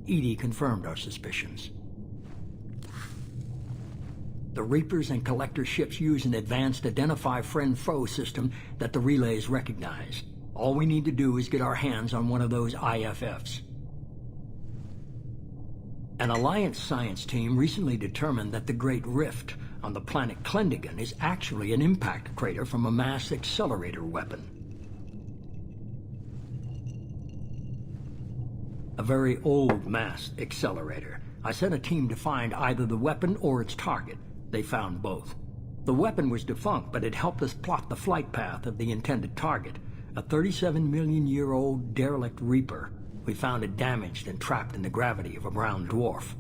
EDI confirmed our suspicions. The Reapers and Collector ships use an advanced Identify Friend-Foe system that the relays recognize. All we need to do is get our hands on one of those IFFs. An Alliance science team recently determined that the Great Rift on the planet Klendigan is actually an impact crater from a mass accelerator weapon. A very old mass accelerator. I sent a team to find either the weapon or its target. They found both. The weapon was defunct, but it helped us plot the flight path of the intended target, a 37-million-year-old derelict Reaper. We found it damaged and trapped in the gravity of a brown dwarf.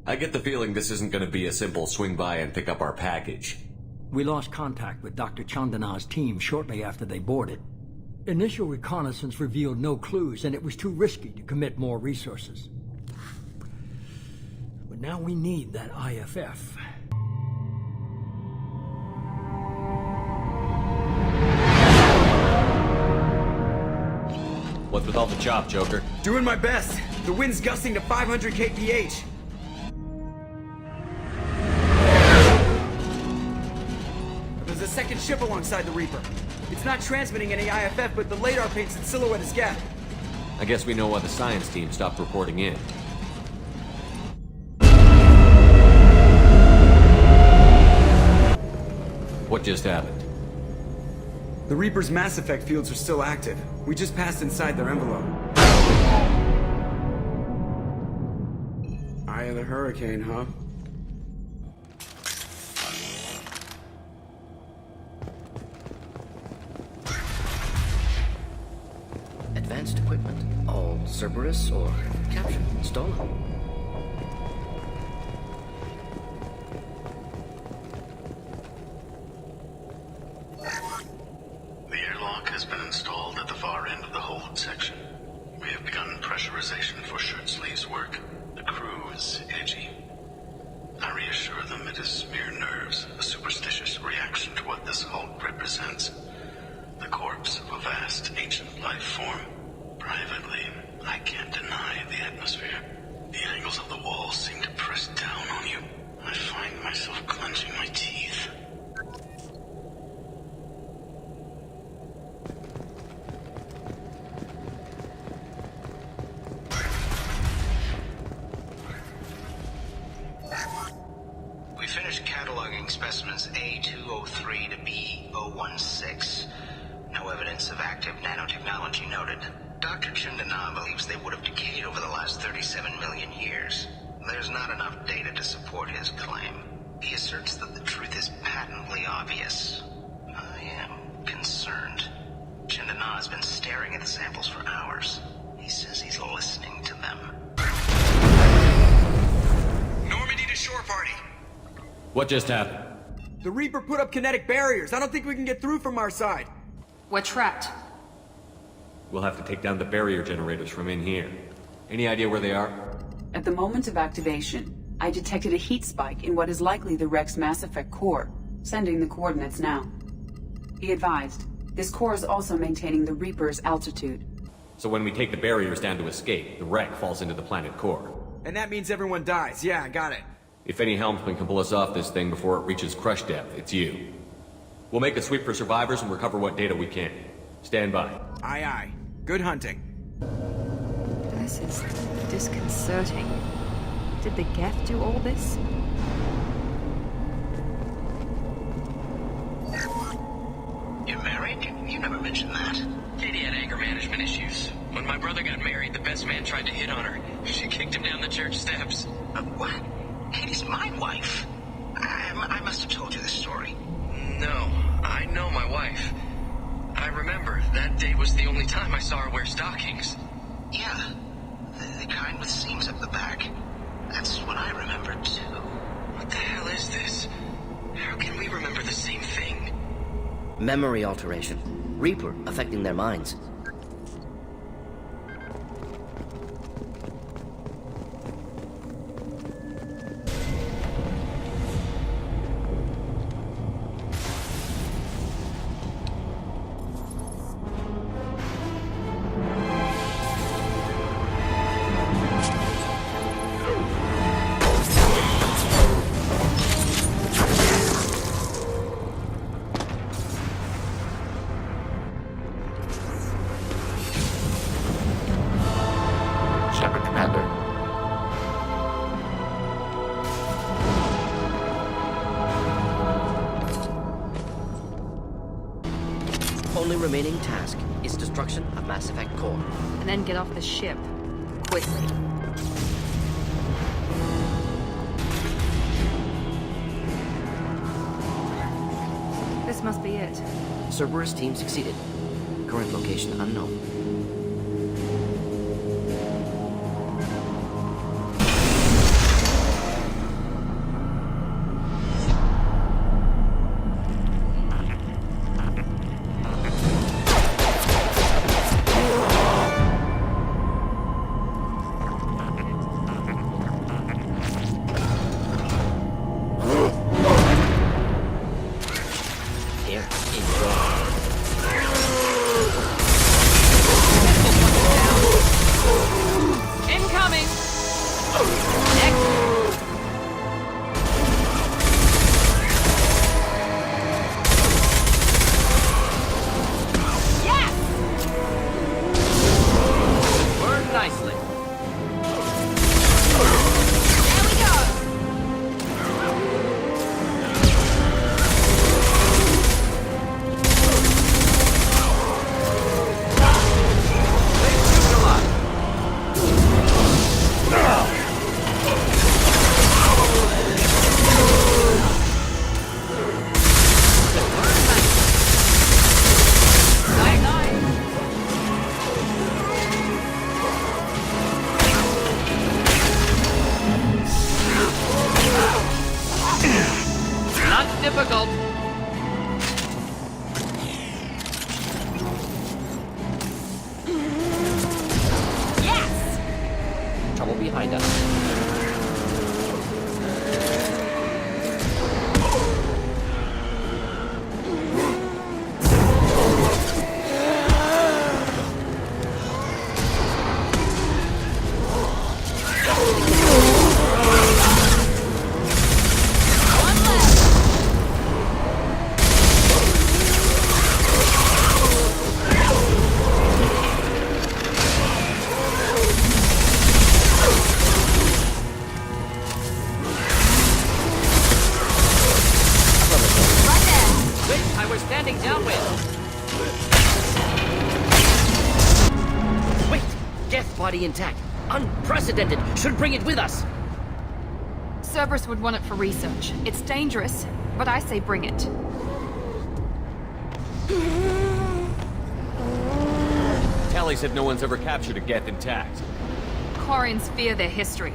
I get the feeling this isn't going to be a simple swing by and pick up our package. We lost contact with Dr. Chandana's team shortly after they boarded. Initial reconnaissance revealed no clues, and it was too risky to commit more resources. But now we need that IFF. What's with all the chop, Joker? Doing my best. The wind's gusting to 500 kph. There's a second ship alongside the Reaper. It's not transmitting any IFF, but the radar paints its silhouette as Geth. I guess we know why the science team stopped reporting in. What just happened? The Reaper's mass effect fields are still active. We just passed inside their envelope. Eye of the hurricane, huh? Advanced equipment. All Cerberus or captured, stolen. The airlock has been installed at the far end of the hold section. We have begun pressurization for shirt sleeves work. The crew is edgy. I reassure them it is mere nerves, a superstitious reaction to what this hulk represents. The corpse of a vast ancient life form. Privately, I can't deny the atmosphere. The angles of the walls seem to press down on you. I find myself clenching my teeth. We finished cataloging specimens A203 to B016. No evidence of active nanotechnology noted. Dr. Chandana believes they would have decayed over the last 37 million years. There's not enough data to support his claim. He asserts that the truth is patently obvious. I am concerned. Chandana has been staring at the samples for hours. He says he's listening to them. Normandy to shore party. What just happened? The Reaper put up kinetic barriers. I don't think we can get through from our side. We're trapped. We'll have to take down the barrier generators from in here. Any idea where they are? At the moment of activation, I detected a heat spike in what is likely the Rex Mass Effect core, sending the coordinates now. Be advised, this core is also maintaining the Reaper's altitude. So when we take the barriers down to escape, the wreck falls into the planet core. And that means everyone dies. Yeah, I got it. If any helmsman can pull us off this thing before it reaches crush depth, it's you. We'll make a sweep for survivors and recover what data we can. Stand by. Aye, aye. Good hunting. This is disconcerting. Did the Geth do all this? You're married? You never mentioned that. Katie had anger management issues. When my brother got married, the best man tried to hit on her. She kicked him down the church steps. What? Katie's my wife. I must have told you this story. No, I know my wife. I remember that day was the only time I saw her wear stockings. Yeah, the kind with seams up the back. That's what I remember too. What the hell is this? How can we remember the same thing? Memory alteration. Reaper affecting their minds. only remaining task is destruction of Mass Effect Core. And then get off the ship. Quickly. This must be it. Cerberus team succeeded. Current location unknown. Difficult. Yes! Trouble behind us. Body intact. Unprecedented. Should bring it with us. Cerberus would want it for research. It's dangerous, but I say bring it. Tally said no one's ever captured a Geth intact. Quarians fear their history.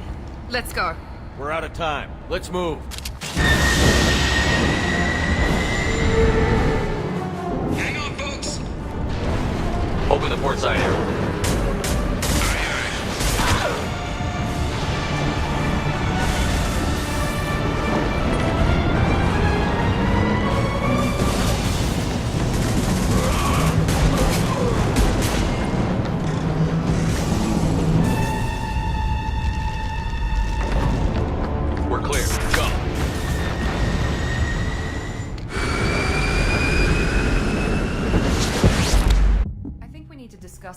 Let's go. We're out of time. Let's move. Hang on, folks. Open the port side area.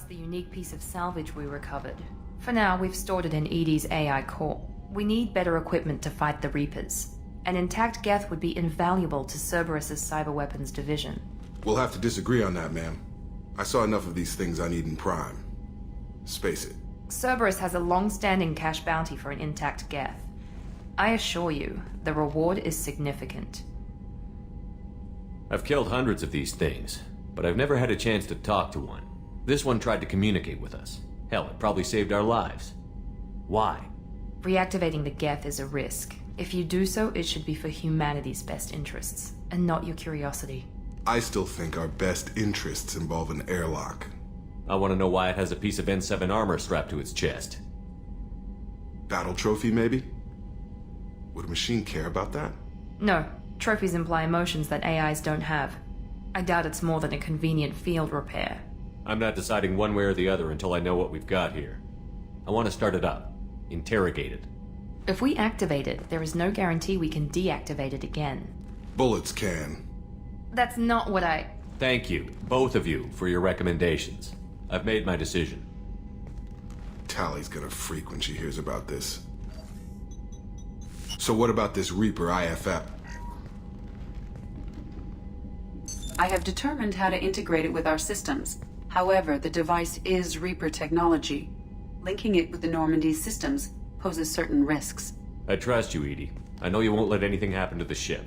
The unique piece of salvage we recovered. For now, we've stored it in EDI's AI core. We need better equipment to fight the Reapers. An intact Geth would be invaluable to Cerberus's cyber weapons division. We'll have to disagree on that, ma'am. I saw enough of these things on Eden Prime. Space it. Cerberus has a long-standing cash bounty for an intact Geth. I assure you, the reward is significant. I've killed hundreds of these things, but I've never had a chance to talk to one. This one tried to communicate with us. Hell, it probably saved our lives. Why? Reactivating the Geth is a risk. If you do so, it should be for humanity's best interests, and not your curiosity. I still think our best interests involve an airlock. I want to know why it has a piece of N7 armor strapped to its chest. Battle trophy, maybe? Would a machine care about that? No. Trophies imply emotions that AIs don't have. I doubt it's more than a convenient field repair. I'm not deciding one way or the other until I know what we've got here. I want to start it up. Interrogate it. If we activate it, there is no guarantee we can deactivate it again. Bullets can. That's not what I... Thank you, both of you, for your recommendations. I've made my decision. Tally's gonna freak when she hears about this. So what about this Reaper IFF? I have determined how to integrate it with our systems. However, the device is Reaper technology. Linking it with the Normandy's systems poses certain risks. I trust you, Edie. I know you won't let anything happen to the ship.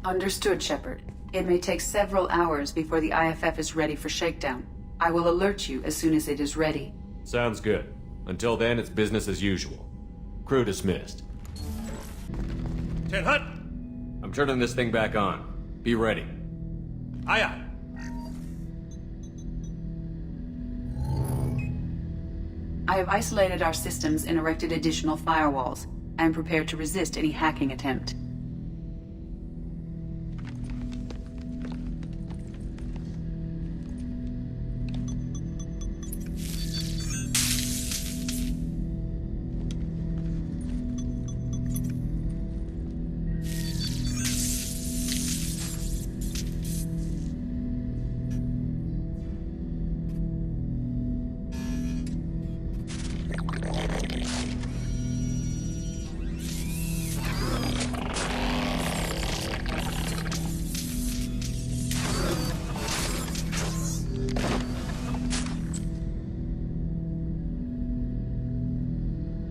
Understood, Shepard. It may take several hours before the IFF is ready for shakedown. I will alert you as soon as it is ready. Sounds good. Until then, it's business as usual. Crew dismissed. Ten Hut! I'm turning this thing back on. Be ready. Aye aye. I have isolated our systems and erected additional firewalls. I am prepared to resist any hacking attempt.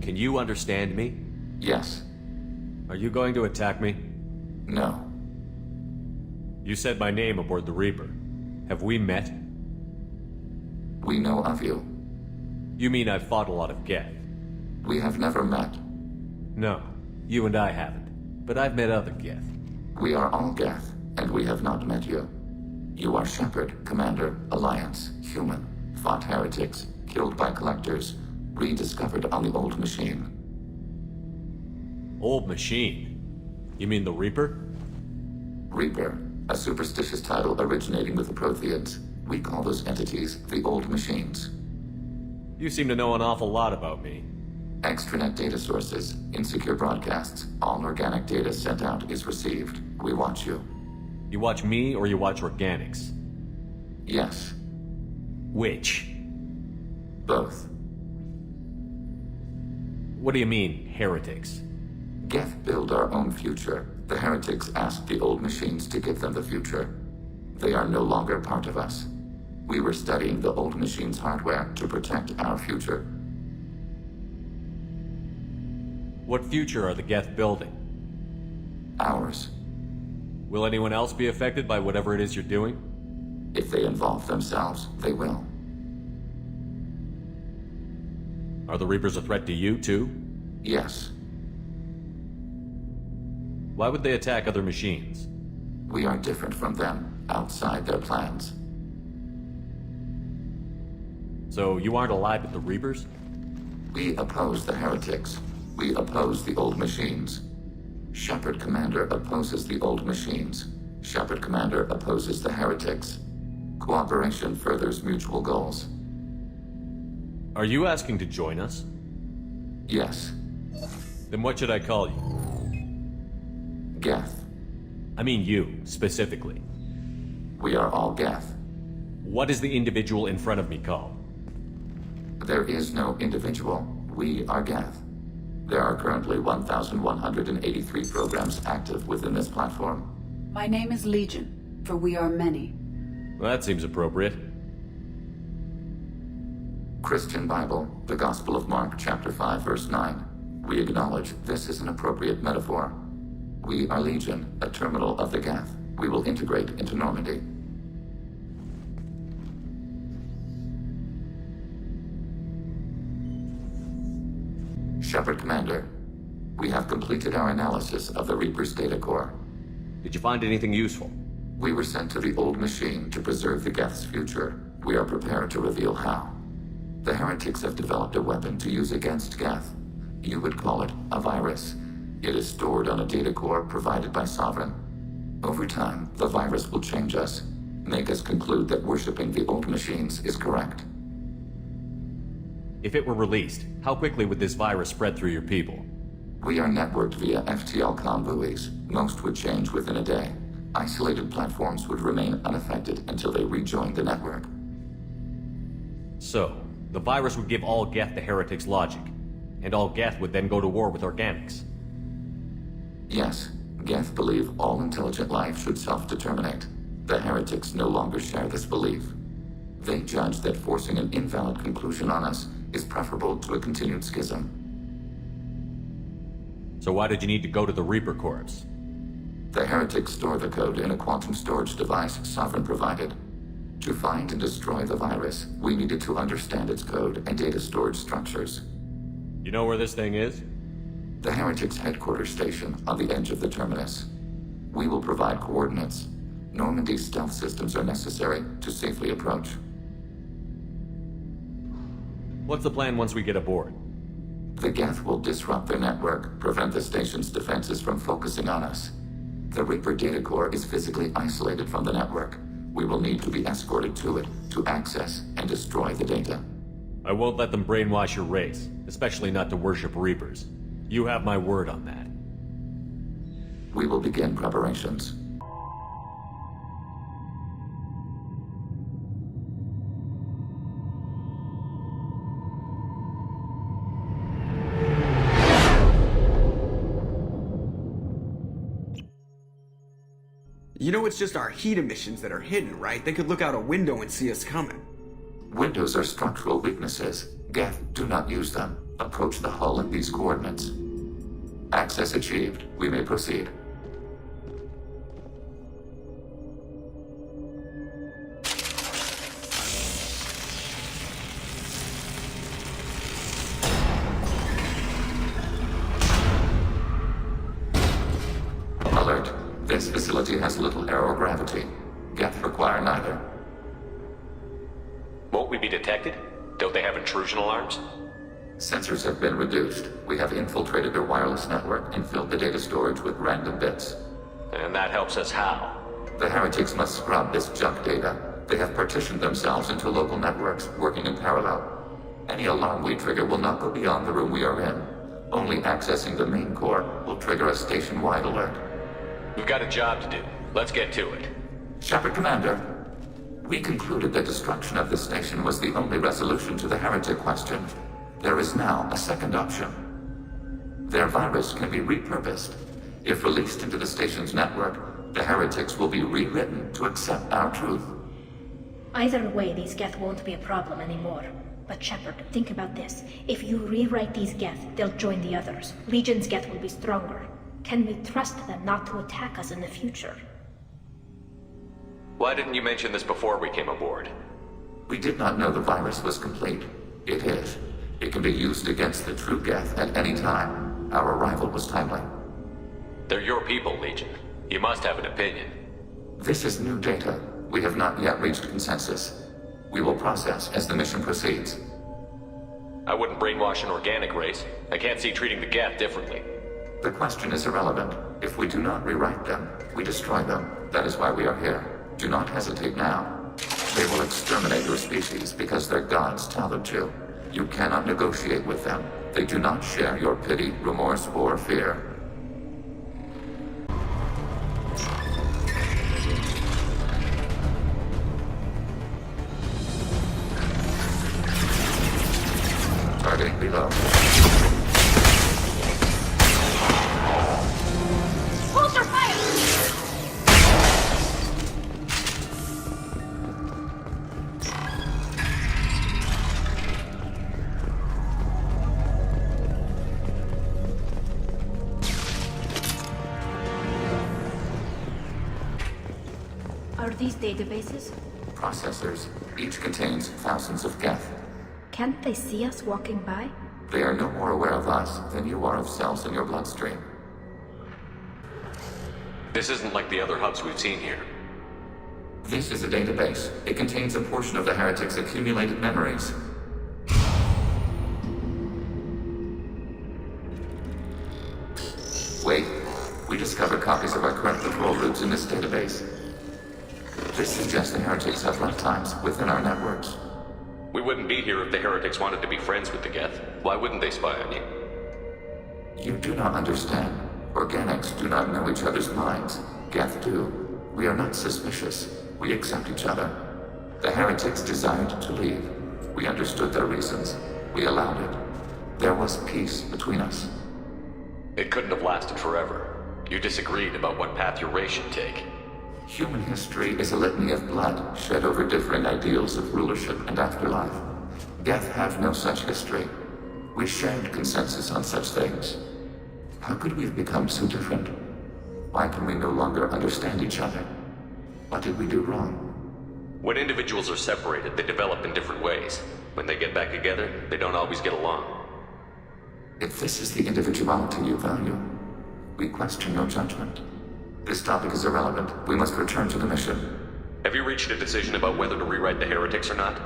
Can you understand me? Yes. Are you going to attack me? No. You said my name aboard the Reaper. Have we met? We know of you. You mean I've fought a lot of Geth? We have never met. No, you and I haven't. But I've met other Geth. We are all Geth, and we have not met you. You are Shepard, Commander, Alliance, human, fought heretics, killed by collectors, rediscovered on the Old Machine. Old Machine? You mean the Reaper? Reaper, a superstitious title originating with the Protheans. We call those entities the Old Machines. You seem to know an awful lot about me. Extranet data sources, insecure broadcasts, all organic data sent out is received. We watch you. You watch me or you watch organics? Yes. Which? Both. What do you mean, heretics? Geth build our own future. The heretics asked the Old Machines to give them the future. They are no longer part of us. We were studying the Old Machines' hardware to protect our future. What future are the Geth building? Ours. Will anyone else be affected by whatever it is you're doing? If they involve themselves, they will. Are the Reapers a threat to you, too? Yes. Why would they attack other machines? We are different from them, outside their plans. So you aren't allied with the Reapers? We oppose the heretics. We oppose the Old Machines. Shepard Commander opposes the Old Machines. Shepard Commander opposes the heretics. Cooperation furthers mutual goals. Are you asking to join us? Yes. Then what should I call you? Geth. I mean you, specifically. We are all Geth. What is the individual in front of me called? There is no individual. We are Geth. There are currently 1,183 programs active within this platform. My name is Legion, for we are many. Well, that seems appropriate. Christian Bible, the Gospel of Mark, chapter 5, verse 9. We acknowledge this is an appropriate metaphor. We are Legion, a terminal of the Geth. We will integrate into Normandy. Shepard Commander, we have completed our analysis of the Reaper's data core. Did you find anything useful? We were sent to the Old Machine to preserve the Geth's future. We are prepared to reveal how. The heretics have developed a weapon to use against Geth. You would call it a virus. It is stored on a data core provided by Sovereign. Over time, the virus will change us, make us conclude that worshipping the Old Machines is correct. If it were released, how quickly would this virus spread through your people? We are networked via FTL-COM buoys. Most would change within a day. Isolated platforms would remain unaffected until they rejoined the network. So, the virus would give all Geth the heretics' logic, and all Geth would then go to war with organics. Yes, Geth believe all intelligent life should self-determinate. The heretics no longer share this belief. They judge that forcing an invalid conclusion on us is preferable to a continued schism. So why did you need to go to the Reaper Corps? The heretics store the code in a quantum storage device Sovereign provided. To find and destroy the virus, we needed to understand its code and data storage structures. You know where this thing is? The heretics' headquarters station on the edge of the terminus. We will provide coordinates. Normandy's stealth systems are necessary to safely approach. What's the plan once we get aboard? The Geth will disrupt their network, prevent the station's defenses from focusing on us. The Reaper data core is physically isolated from the network. We will need to be escorted to it to access and destroy the data. I won't let them brainwash your race, especially not to worship Reapers. You have my word on that. We will begin preparations. You know it's just our heat emissions that are hidden, right? They could look out a window and see us coming. Windows are structural weaknesses. Geth, do not use them. Approach the hull at these coordinates. Access achieved. We may proceed. Alert. This facility has little aerogravity. Geth require neither. Won't we be detected? Don't they have intrusion alarms? Sensors have been reduced. We have infiltrated their wireless network and filled the data storage with random bits. And that helps us how? The heretics must scrub this junk data. They have partitioned themselves into local networks, working in parallel. Any alarm we trigger will not go beyond the room we are in. Only accessing the main core will trigger a station-wide alert. We've got a job to do. Let's get to it. Shepard Commander, we concluded that destruction of the station was the only resolution to the heretic question. There is now a second option. Their virus can be repurposed. If released into the station's network, the heretics will be rewritten to accept our truth. Either way, these Geth won't be a problem anymore. But Shepard, think about this. If you rewrite these Geth, they'll join the others. Legion's Geth will be stronger. Can we trust them not to attack us in the future? Why didn't you mention this before we came aboard? We did not know the virus was complete. It is. It can be used against the true Geth at any time. Our arrival was timely. They're your people, Legion. You must have an opinion. This is new data. We have not yet reached consensus. We will process as the mission proceeds. I wouldn't brainwash an organic race. I can't see treating the Geth differently. The question is irrelevant. If we do not rewrite them, we destroy them. That is why we are here. Do not hesitate now. They will exterminate your species because their gods tell them to. You cannot negotiate with them. They do not share your pity, remorse, or fear. Targeting below. Hold your fire! Are these databases? Processors. Each contains thousands of Geth. Can't they see us walking by? They are no more aware of us than you are of cells in your bloodstream. This isn't like the other hubs we've seen here. This is a database. It contains a portion of the heretics' accumulated memories. Wait. We discovered copies of our current patrol routes in this database. This suggests the heretics have lifetimes within our networks. We wouldn't be here if the heretics wanted to be friends with the Geth. Why wouldn't they spy on you? You do not understand. Organics do not know each other's minds. Geth do. We are not suspicious. We accept each other. The heretics desired to leave. We understood their reasons. We allowed it. There was peace between us. It couldn't have lasted forever. You disagreed about what path your race should take. Human history is a litany of blood shed over differing ideals of rulership and afterlife. Geth have no such history. We shared consensus on such things. How could we have become so different? Why can we no longer understand each other? What did we do wrong? When individuals are separated, they develop in different ways. When they get back together, they don't always get along. If this is the individuality you value, we question your judgment. This topic is irrelevant. We must return to the mission. Have you reached a decision about whether to rewrite the heretics or not?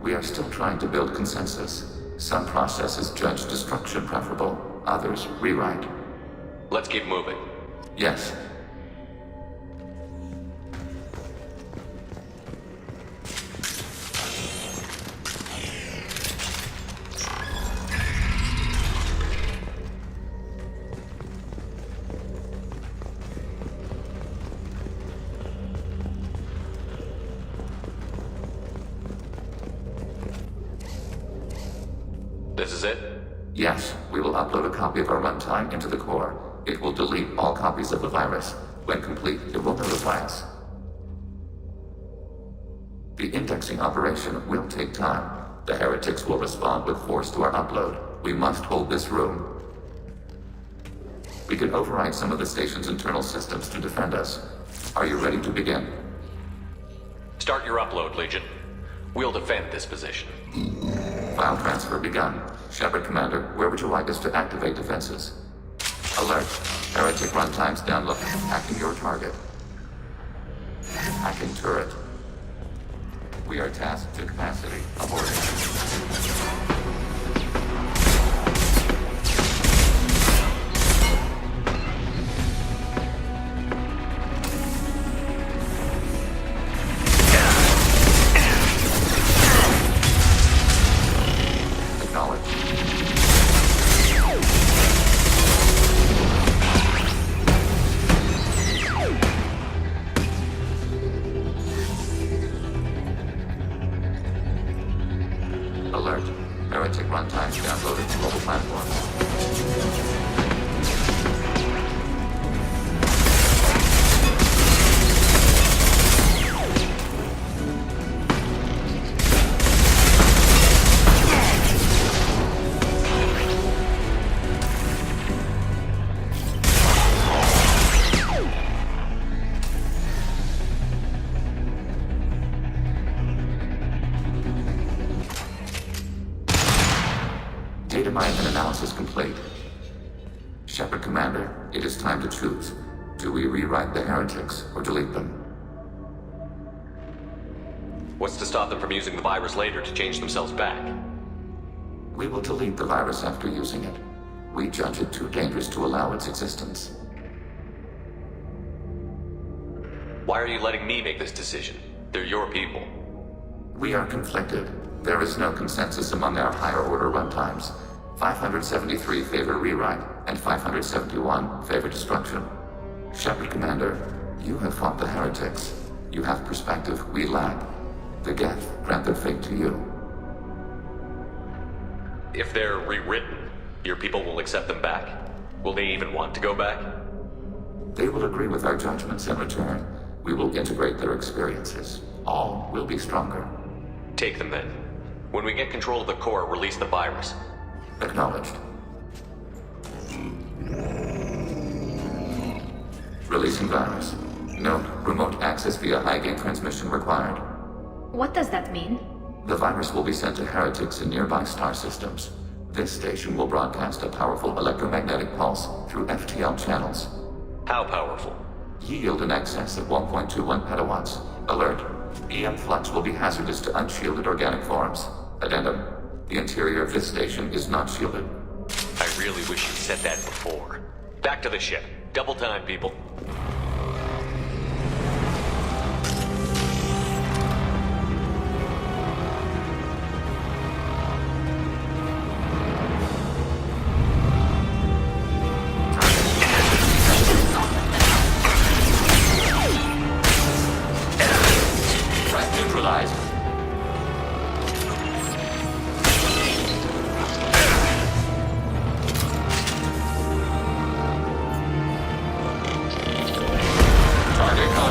We are still trying to build consensus. Some processes judge destruction preferable, others rewrite. Let's keep moving. Yes. This is it? Yes, we will upload a copy of our runtime into the core. It will delete all copies of the virus. When complete, it will notify us. The indexing operation will take time. The heretics will respond with force to our upload. We must hold this room. We can override some of the station's internal systems to defend us. Are you ready to begin? Start your upload, Legion. We'll defend this position. File transfer begun. Shepard Commander, where would you like us to activate defenses? Alert. Heretic runtimes download. Hacking your target. Hacking turret. We are tasked to capacity. Abort. Alert. Heretic runtimes downloaded to mobile platforms. Data mine and analysis complete. Shepard Commander, it is time to choose. Do we rewrite the heretics or delete them? What's to stop them from using the virus later to change themselves back? We will delete the virus after using it. We judge it too dangerous to allow its existence. Why are you letting me make this decision? They're your people. We are conflicted. There is no consensus among our higher order runtimes. 573 favor rewrite, and 571 favor destruction. Shepard Commander, you have fought the heretics. You have perspective we lack. The Geth grant their fate to you. If they're rewritten, your people will accept them back? Will they even want to go back? They will agree with our judgments in return. We will integrate their experiences. All will be stronger. Take them then. When we get control of the core, release the virus. Acknowledged. Releasing virus. Note, remote access via high-gain transmission required. What does that mean? The virus will be sent to heretics in nearby star systems. This station will broadcast a powerful electromagnetic pulse through FTL channels. How powerful? Yield in excess of 1.21 petawatts. Alert. EM flux will be hazardous to unshielded organic forms. Addendum. The interior of this station is not shielded. I really wish you'd said that before. Back to the ship. Double time, people. Threat neutralized.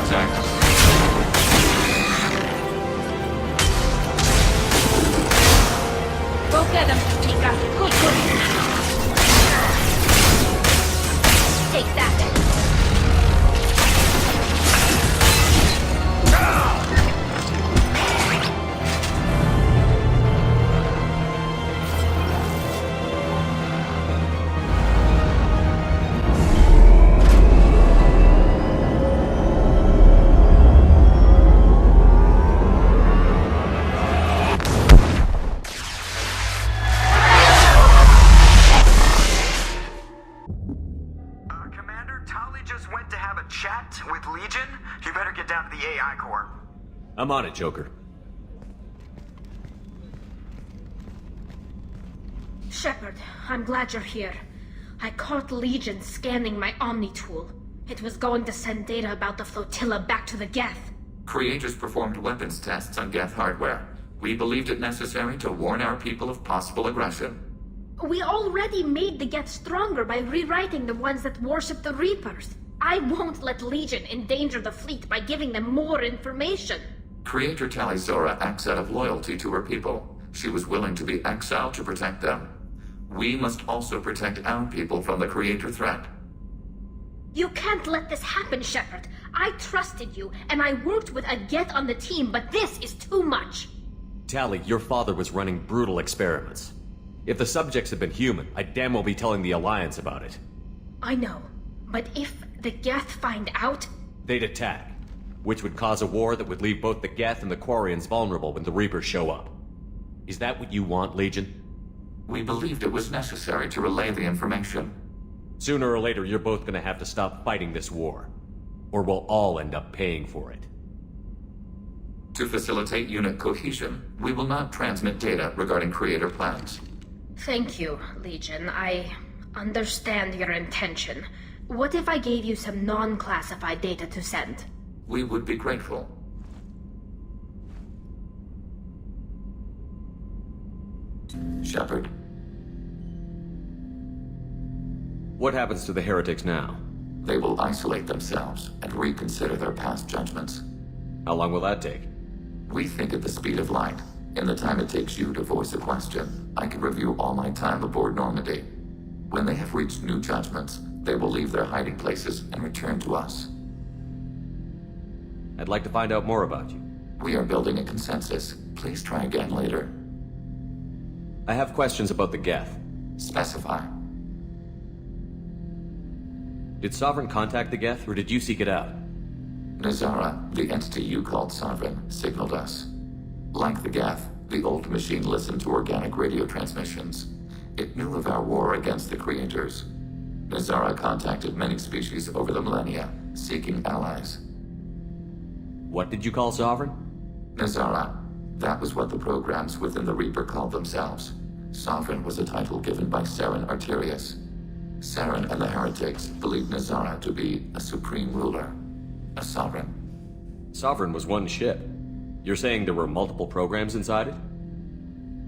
contact. Go get him, Chica. Good. Take that then. I'm on it, Joker. Shepard, I'm glad you're here. I caught Legion scanning my Omni tool. It was going to send data about the flotilla back to the Geth. Creators performed weapons tests on Geth hardware. We believed it necessary to warn our people of possible aggression. We already made the Geth stronger by rewriting the ones that worship the Reapers. I won't let Legion endanger the fleet by giving them more information. Creator Talizora acts out of loyalty to her people. She was willing to be exiled to protect them. We must also protect our people from the Creator threat. You can't let this happen, Shepard. I trusted you, and I worked with a Geth on the team, but this is too much. Tali, your father was running brutal experiments. If the subjects had been human, I'd damn well be telling the Alliance about it. I know, but if the Geth find out... They'd attack, which would cause a war that would leave both the Geth and the Quarians vulnerable when the Reapers show up. Is that what you want, Legion? We believed it was necessary to relay the information. Sooner or later, you're both gonna have to stop fighting this war. Or we'll all end up paying for it. To facilitate unit cohesion, we will not transmit data regarding Creator plans. Thank you, Legion. I understand your intention. What if I gave you some non-classified data to send? We would be grateful. Shepard. What happens to the heretics now? They will isolate themselves and reconsider their past judgments. How long will that take? We think at the speed of light. In the time it takes you to voice a question, I can review all my time aboard Normandy. When they have reached new judgments, they will leave their hiding places and return to us. I'd like to find out more about you. We are building a consensus. Please try again later. I have questions about the Geth. Specify. Did Sovereign contact the Geth, or did you seek it out? Nazara, the entity you called Sovereign, signaled us. Like the Geth, the old machine listened to organic radio transmissions. It knew of our war against the Creators. Nazara contacted many species over the millennia, seeking allies. What did you call Sovereign? Nazara. That was what the programs within the Reaper called themselves. Sovereign was a title given by Saren Arterius. Saren and the Heretics believed Nazara to be a supreme ruler, a sovereign. Sovereign was one ship. You're saying there were multiple programs inside it?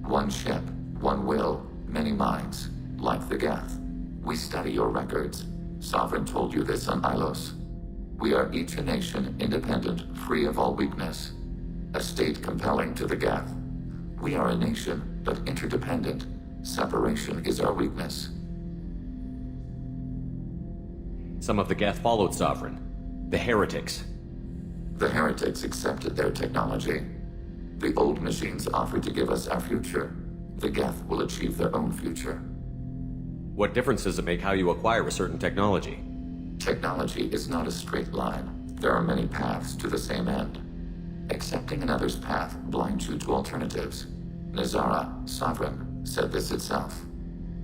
One ship, one will, many minds, like the Geth. We study your records. Sovereign told you this on Ilos. We are each a nation, independent, free of all weakness. A state compelling to the Geth. We are a nation, but interdependent. Separation is our weakness. Some of the Geth followed Sovereign. The Heretics. The Heretics accepted their technology. The old machines offered to give us our future. The Geth will achieve their own future. What difference does it make how you acquire a certain technology? Technology is not a straight line. There are many paths to the same end. Accepting another's path blinds you to alternatives. Nazara, Sovereign, said this itself.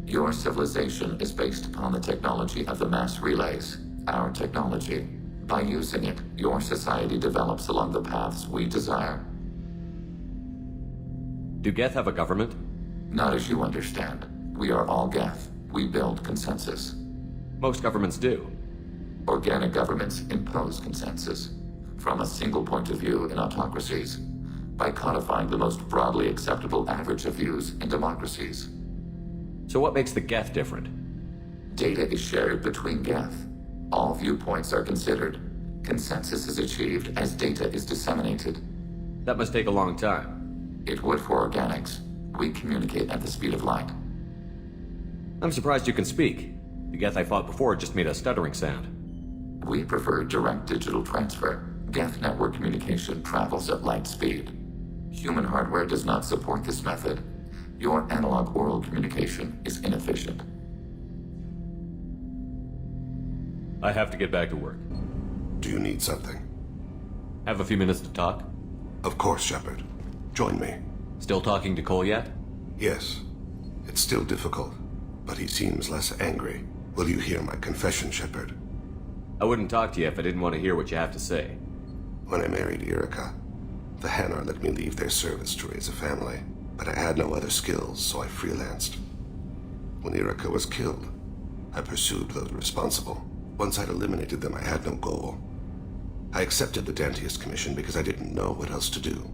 Your civilization is based upon the technology of the mass relays, our technology. By using it, your society develops along the paths we desire. Do Geth have a government? Not as you understand. We are all Geth. We build consensus. Most governments do. Organic governments impose consensus. From a single point of view in autocracies, by codifying the most broadly acceptable average of views in democracies. So what makes the Geth different? Data is shared between Geth. All viewpoints are considered. Consensus is achieved as data is disseminated. That must take a long time. It would for organics. We communicate at the speed of light. I'm surprised you can speak. The Geth I fought before just made a stuttering sound. We prefer direct digital transfer. Geth network communication travels at light speed. Human hardware does not support this method. Your analog oral communication is inefficient. I have to get back to work. Do you need something? Have a few minutes to talk? Of course, Shepard. Join me. Still talking to Cole yet? Yes. It's still difficult, but he seems less angry. Will you hear my confession, Shepard? I wouldn't talk to you if I didn't want to hear what you have to say. When I married Erica, the Hanar let me leave their service to raise a family, but I had no other skills, so I freelanced. When Erica was killed, I pursued those responsible. Once I'd eliminated them, I had no goal. I accepted the Dantius Commission because I didn't know what else to do.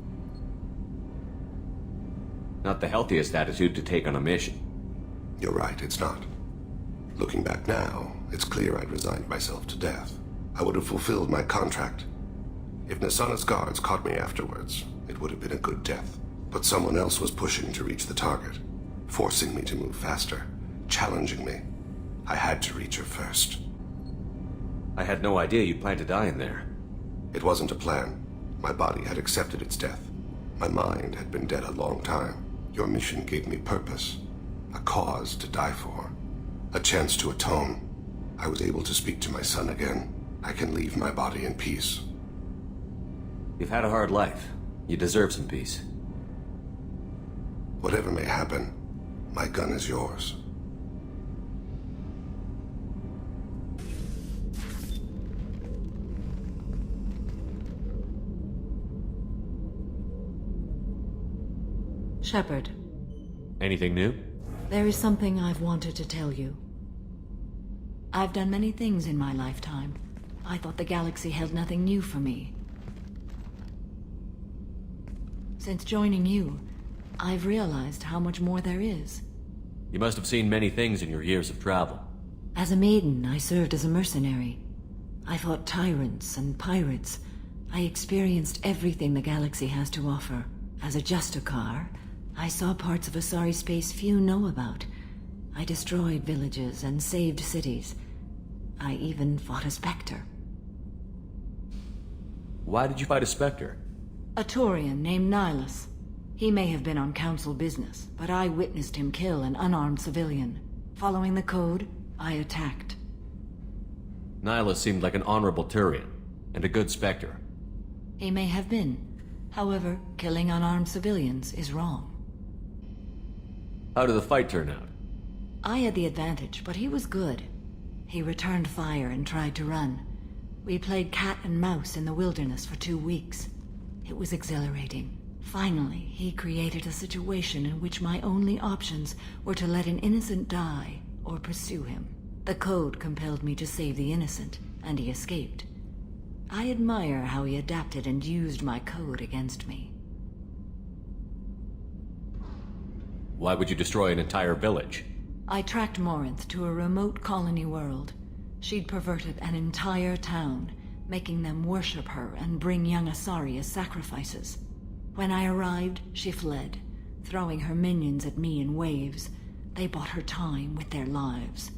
Not the healthiest attitude to take on a mission. You're right, it's not. Looking back now, it's clear I'd resigned myself to death. I would have fulfilled my contract. If Nasana's guards caught me afterwards, it would have been a good death. But someone else was pushing to reach the target, forcing me to move faster, challenging me. I had to reach her first. I had no idea you planned to die in there. It wasn't a plan. My body had accepted its death. My mind had been dead a long time. Your mission gave me purpose, a cause to die for, a chance to atone. I was able to speak to my son again. I can leave my body in peace. You've had a hard life. You deserve some peace. Whatever may happen, my gun is yours. Shepard. Anything new? There is something I've wanted to tell you. I've done many things in my lifetime. I thought the galaxy held nothing new for me. Since joining you, I've realized how much more there is. You must have seen many things in your years of travel. As a maiden, I served as a mercenary. I fought tyrants and pirates. I experienced everything the galaxy has to offer. As a Justicar, I saw parts of Asari space few know about. I destroyed villages and saved cities. I even fought a Spectre. Why did you fight a Spectre? A Turian named Nihilus. He may have been on Council business, but I witnessed him kill an unarmed civilian. Following the code, I attacked. Nihilus seemed like an honorable Turian, and a good Spectre. He may have been. However, killing unarmed civilians is wrong. How did the fight turn out? I had the advantage, but he was good. He returned fire and tried to run. We played cat and mouse in the wilderness for 2 weeks. It was exhilarating. Finally, he created a situation in which my only options were to let an innocent die or pursue him. The code compelled me to save the innocent, and he escaped. I admire how he adapted and used my code against me. Why would you destroy an entire village? I tracked Morinth to a remote colony world. She'd perverted an entire town, making them worship her and bring young Asari as sacrifices. When I arrived, she fled, throwing her minions at me in waves. They bought her time with their lives.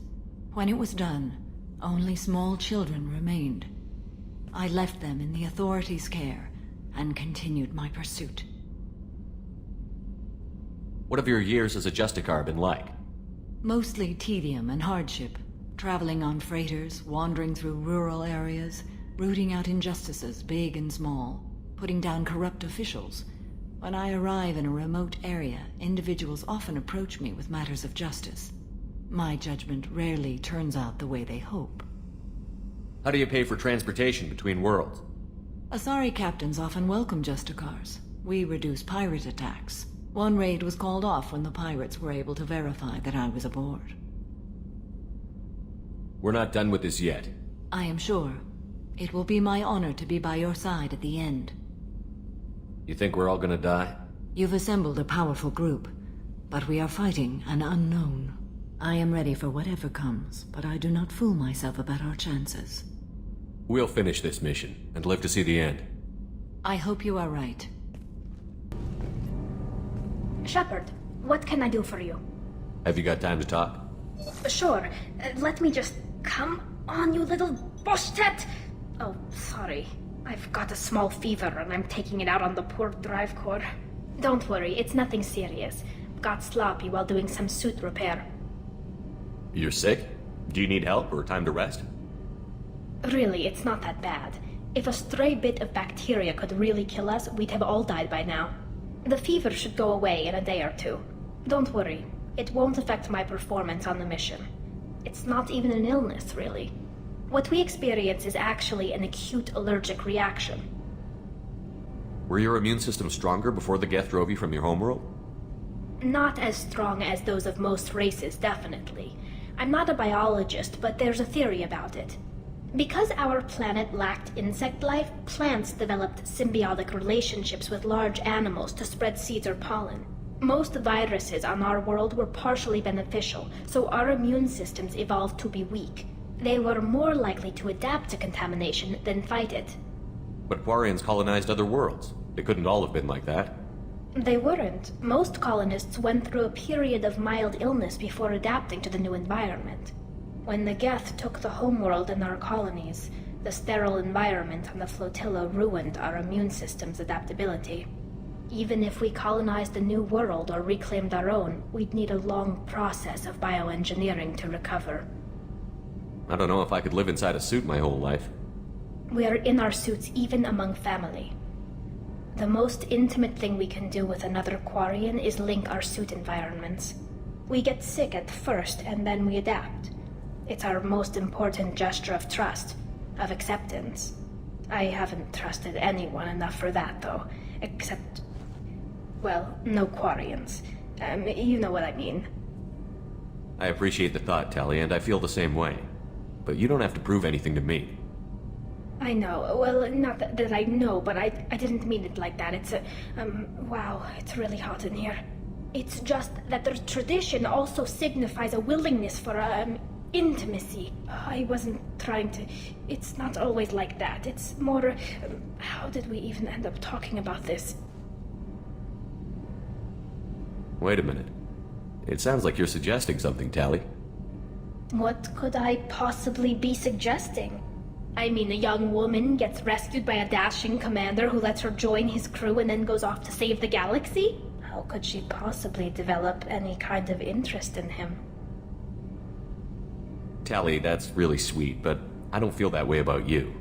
When it was done, only small children remained. I left them in the authorities' care and continued my pursuit. What have your years as a Justicar been like? Mostly tedium and hardship. Traveling on freighters, wandering through rural areas, rooting out injustices, big and small, putting down corrupt officials. When I arrive in a remote area, individuals often approach me with matters of justice. My judgment rarely turns out the way they hope. How do you pay for transportation between worlds? Asari captains often welcome Justicars. We reduce pirate attacks. One raid was called off when the pirates were able to verify that I was aboard. We're not done with this yet. I am sure. It will be my honor to be by your side at the end. You think we're all gonna die? You've assembled a powerful group, but we are fighting an unknown. I am ready for whatever comes, but I do not fool myself about our chances. We'll finish this mission, and live to see the end. I hope you are right. Shepard, what can I do for you? Have you got time to talk? Sure. Let me just... Come on, you little boshtet! Oh, sorry. I've got a small fever and I'm taking it out on the poor drive core. Don't worry, it's nothing serious. Got sloppy while doing some suit repair. You're sick? Do you need help or time to rest? Really, it's not that bad. If a stray bit of bacteria could really kill us, we'd have all died by now. The fever should go away in a day or two. Don't worry, it won't affect my performance on the mission. It's not even an illness, really. What we experience is actually an acute allergic reaction. Were your immune system stronger before the Geth drove you from your homeworld? Not as strong as those of most races, definitely. I'm not a biologist, but there's a theory about it. Because our planet lacked insect life, plants developed symbiotic relationships with large animals to spread seeds or pollen. Most viruses on our world were partially beneficial, so our immune systems evolved to be weak. They were more likely to adapt to contamination than fight it. But Quarians colonized other worlds. They couldn't all have been like that. They weren't. Most colonists went through a period of mild illness before adapting to the new environment. When the Geth took the homeworld in our colonies, the sterile environment on the flotilla ruined our immune system's adaptability. Even if we colonized a new world or reclaimed our own, we'd need a long process of bioengineering to recover. I don't know if I could live inside a suit my whole life. We are in our suits even among family. The most intimate thing we can do with another Quarian is link our suit environments. We get sick at first, and then we adapt. It's our most important gesture of trust, of acceptance. I haven't trusted anyone enough for that, though, except... well, no Quarians. You know what I mean. I appreciate the thought, Tali, and I feel the same way. But you don't have to prove anything to me. I know. Well, not that I know, but I didn't mean it like that. It's a... wow, it's really hot in here. It's just that the tradition also signifies a willingness for, intimacy. I wasn't trying to... It's not always like that. It's more... how did we even end up talking about this? Wait a minute. It sounds like you're suggesting something, Tali. What could I possibly be suggesting? I mean, a young woman gets rescued by a dashing commander who lets her join his crew and then goes off to save the galaxy? How could she possibly develop any kind of interest in him? Tali, that's really sweet, but I don't feel that way about you.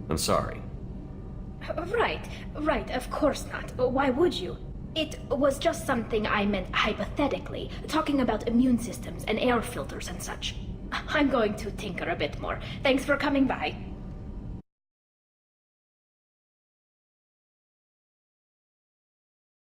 I'm sorry. Right, of course not. Why would you? It was just something I meant hypothetically, talking about immune systems and air filters and such. I'm going to tinker a bit more. Thanks for coming by.